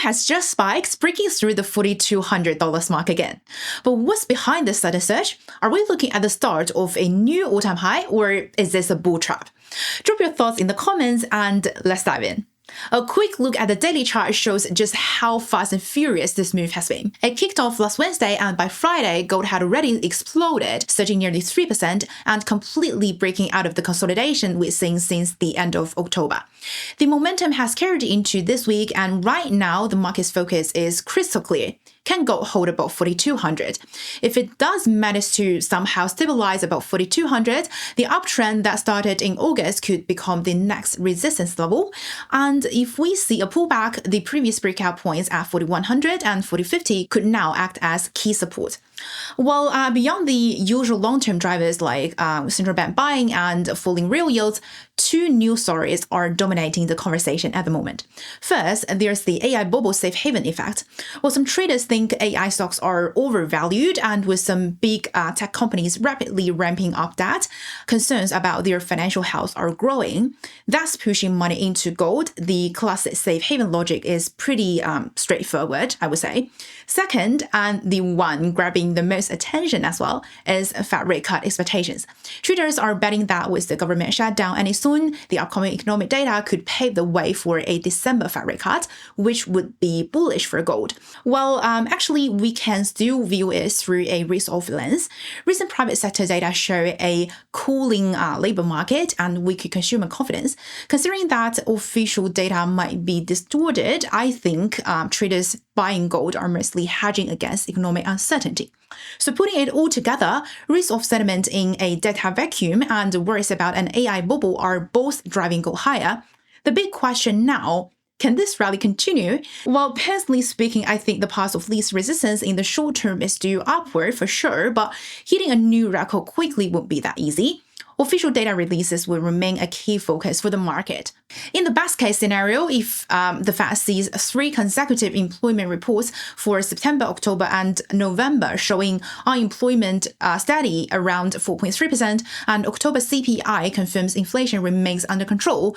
has just spiked, breaking through the $4,200 mark again. But what's behind this sudden surge? Are we looking at the start of a new all-time high, or is this a bull trap? Drop your thoughts in the comments and let's dive in. A quick look at the daily chart shows just how fast and furious this move has been. It kicked off last Wednesday, and by Friday, gold had already exploded, surging nearly 3% and completely breaking out of the consolidation we've seen since the end of October. The momentum has carried into this week, and right now, the market's focus is crystal clear. Can gold hold above 4,200? If it does manage to somehow stabilize above 4,200, the uptrend that started in August could become the next resistance level. And if we see a pullback, the previous breakout points at 4,100 and 4,050 could now act as key support. Well, beyond the usual long-term drivers like central bank buying and falling real yields, two new stories are dominating the conversation at the moment. First, there's the AI bubble safe haven effect. Well, some traders think AI stocks are overvalued, and with some big tech companies rapidly ramping up debt, concerns about their financial health are growing. That's pushing money into gold. The classic safe haven logic is pretty straightforward, I would say. Second, and the one grabbing the most attention as well, is Fed rate cut expectations. Traders are betting that with the government shutdown any soon, the upcoming economic data could pave the way for a December Fed rate cut, which would be bullish for gold. Well, actually, we can still view it through a risk-off lens. Recent private sector data show a cooling labor market and weaker consumer confidence. Considering that official data might be distorted, I think traders buying gold are mostly hedging against economic uncertainty. So putting it all together, risk-off sentiment in a data vacuum and worries about an AI bubble are both driving gold higher. The big question now, can this rally continue? Well, personally speaking, I think the path of least resistance in the short term is still upward for sure, but hitting a new record quickly won't be that easy. Official data releases will remain a key focus for the market. In the best case scenario, if the Fed sees 3 consecutive employment reports for September, October, and November showing unemployment steady around 4.3%, and October CPI confirms inflation remains under control,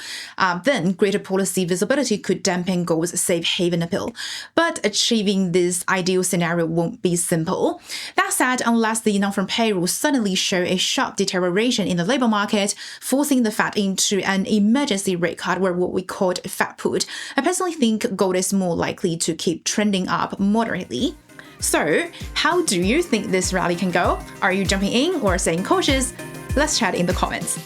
then greater policy visibility could dampen gold's safe haven appeal. But achieving this ideal scenario won't be simple. That said, unless the non-farm payroll suddenly show a sharp deterioration in the labor market, forcing the Fed into an emergency rate cut, or what we called Fed put, I personally think gold is more likely to keep trending up moderately. So, how do you think this rally can go? Are you jumping in or staying cautious? Let's chat in the comments.